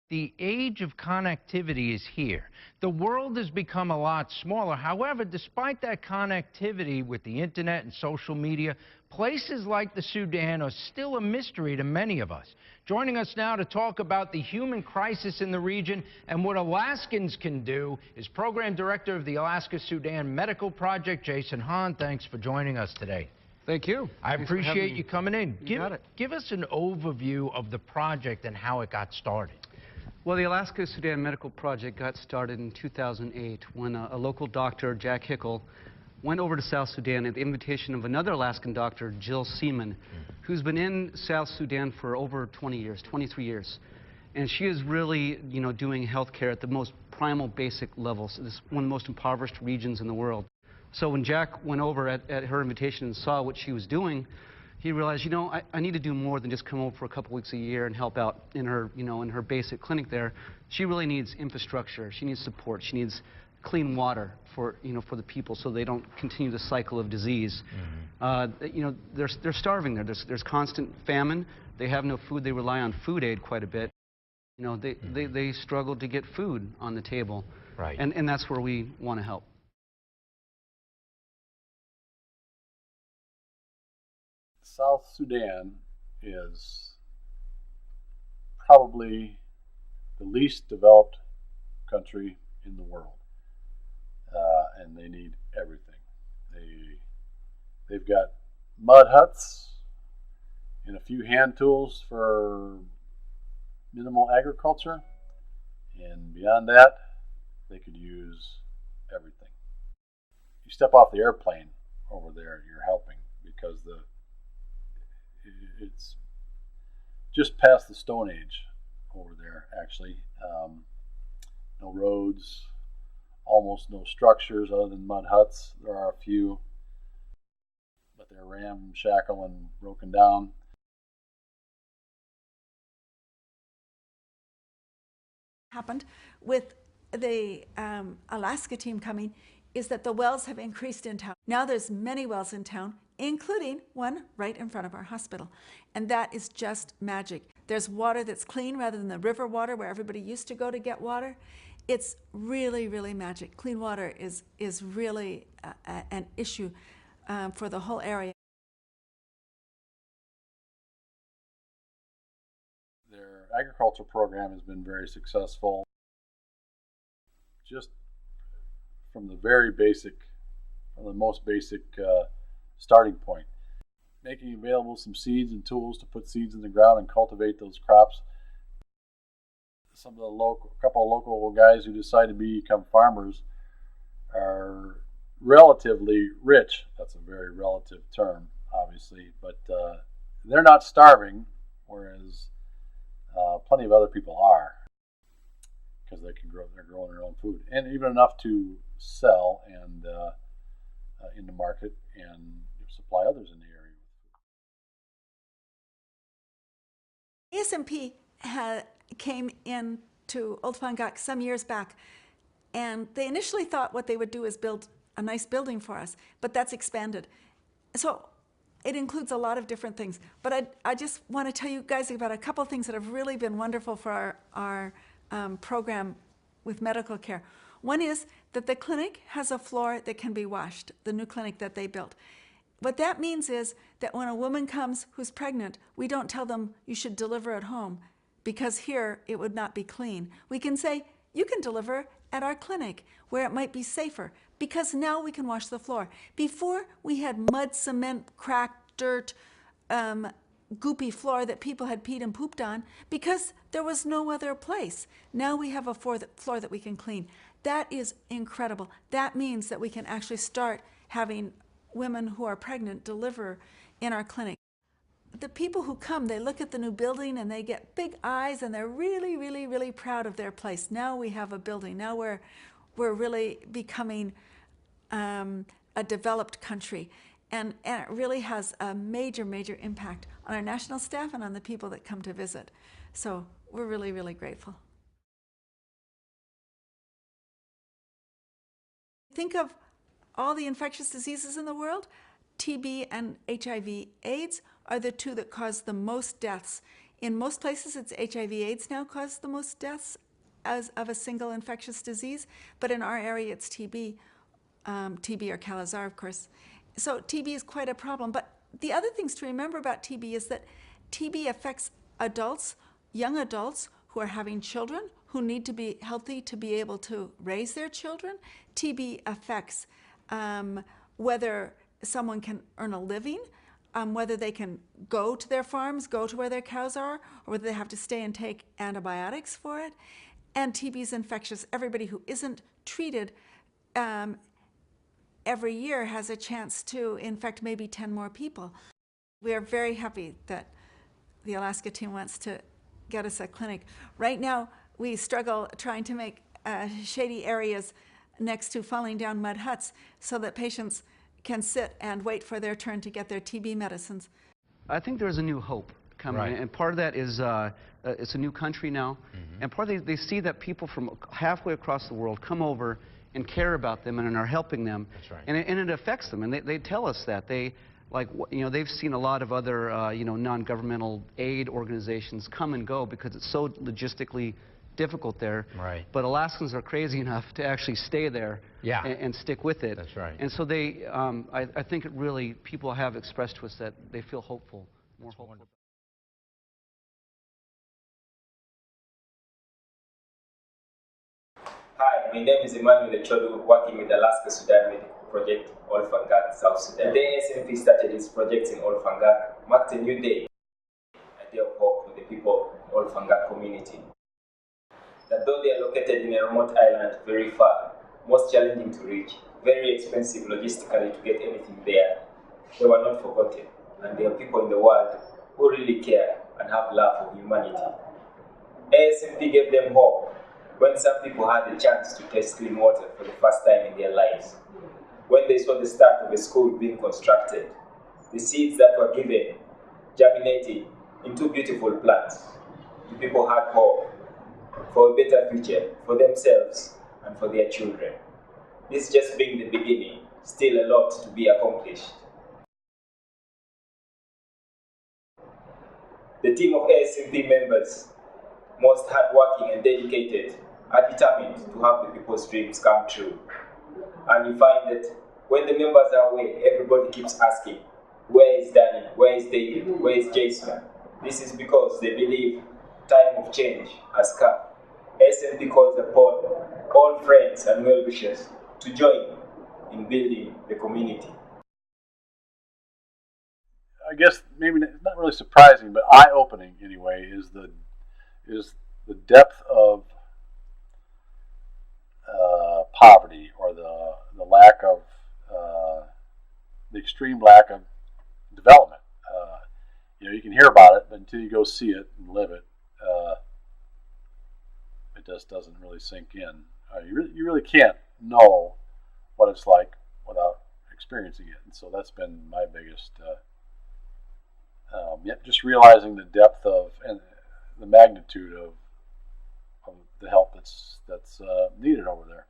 The age of connectivity is here. The world has become a lot smaller. However, despite that connectivity with the internet and social media, places like the Sudan are still a mystery to many of us. Joining us now to talk about the human crisis in the region and what Alaskans can do is Program Director of the Alaska-Sudan Medical Project, Jason Hahn. Thanks for joining us today. Thank you. I appreciate you coming in. Give us an overview of the project and how it got started. Well, the Alaska-Sudan Medical Project got started in 2008 when a local doctor, Jack Hickel, went over to South Sudan at the invitation of another Alaskan doctor, Jill Seaman, who's been in South Sudan for over 20 years, 23 years. And she is really, doing healthcare at the most primal, basic levels. This is one of the most impoverished regions in the world. So when Jack went over at her invitation and saw what she was doing, he realized, I need to do more than just come over for a couple weeks a year and help out in her, in her basic clinic there. She really needs infrastructure. She needs support. She needs clean water for, for the people so they don't continue the cycle of disease. They're starving there. There's constant famine. They have no food. They rely on food aid quite a bit. They struggle to get food on the table. Right. And that's where we want to help. South Sudan is probably the least developed country in the world, and they need everything. They've got mud huts and a few hand tools for minimal agriculture, and beyond that, they could use everything. You step off the airplane over there, you're helping, because it's just past the Stone Age over there, actually. No roads, almost no structures other than mud huts. There are a few, but they're ramshackle and broken down. Happened with the Alaska team coming is that the wells have increased in town. Now there's many wells in town, including one right in front of our hospital. And that is just magic. There's water that's clean rather than the river water where everybody used to go to get water. It's really, really magic. Clean water is really an issue for the whole area. Their agriculture program has been very successful. Just from the most basic starting point. Making available some seeds and tools to put seeds in the ground and cultivate those crops. A couple of local guys who decide to become farmers are relatively rich. That's a very relative term, obviously, but they're not starving, whereas plenty of other people are, because they're growing their own food, and even enough to sell and in the market and supply others in the area. ASMP came into Old Fangak some years back, and they initially thought what they would do is build a nice building for us, but that's expanded. So it includes a lot of different things. But I just want to tell you guys about a couple of things that have really been wonderful for our program with medical care. One is that the clinic has a floor that can be washed, the new clinic that they built. What that means is that when a woman comes who's pregnant, we don't tell them you should deliver at home because here it would not be clean. We can say, you can deliver at our clinic where it might be safer, because now we can wash the floor. Before, we had mud, cement, cracked dirt, goopy floor that people had peed and pooped on because there was no other place. Now we have a floor that we can clean. That is incredible. That means that we can actually start having women who are pregnant deliver in our clinic. The people who come, they look at the new building and they get big eyes and they're really, really, really proud of their place. Now we have a building. Now we're really becoming a developed country. And it really has a major, major impact on our national staff and on the people that come to visit. So we're really, really grateful. Think of all the infectious diseases in the world. TB and HIV/AIDS are the two that cause the most deaths In most places, it's HIV/AIDS now causes the most deaths as of a single infectious disease, but in our area, it's TB, TB or Kala-Azar, of course. So TB is quite a problem. But the other things to remember about TB is that TB affects adults, young adults who are having children, who need to be healthy to be able to raise their children. TB affects whether someone can earn a living, whether they can go to their farms, go to where their cows are, or whether they have to stay and take antibiotics for it. And TB is infectious. Everybody who isn't treated every year has a chance to infect maybe 10 more people. We are very happy that the Alaska team wants to get us a clinic. Right now, we struggle trying to make shady areas next to falling down mud huts so that patients can sit and wait for their turn to get their TB medicines. I think there's a new hope coming, Right. and part of that is it's a new country now, and part of they see that people from halfway across the world come over and care about them and are helping them. That's right. And it affects them, and they tell us that they've seen a lot of other non-governmental aid organizations come and go because it's so logistically difficult there. Right. But Alaskans are crazy enough to actually stay there. Yeah. And stick with it. That's right. And so I think people have expressed to us that they feel hopeful, more hopeful. Wonderful. Hi, my name is Emmanuel Echodu, working with the Alaska Sudan Medical Project, Olfangak, South Sudan. The day ASMP started its project in Olfangak marked a new day, a day of hope for the people of the Olfangak community. That though they are located in a remote island very far, most challenging to reach, very expensive logistically to get anything there, they were not forgotten, and there are people in the world who really care and have love for humanity. ASMP gave them hope when some people had the chance to taste clean water for the first time in their lives. When they saw the start of a school being constructed, the seeds that were given germinated into beautiful plants. The people had hope for a better future for themselves and for their children. This just being the beginning, still a lot to be accomplished. The team of ASMP members, most hardworking and dedicated, are determined to have the people's dreams come true. And you find that when the members are away, everybody keeps asking, where is Danny? Where is David? Where is Jason? This is because they believe time of change has come. ASMP calls upon all friends and well-wishers to join in building the community. I guess maybe it's not really surprising, but eye-opening anyway is the depth of poverty, or the lack of the extreme lack of development. You can hear about it, but until you go see it and live it, it just doesn't really sink in. You really can't know what it's like without experiencing it, and so that's been my biggest. Just realizing the depth of and the magnitude of the help that's needed over there.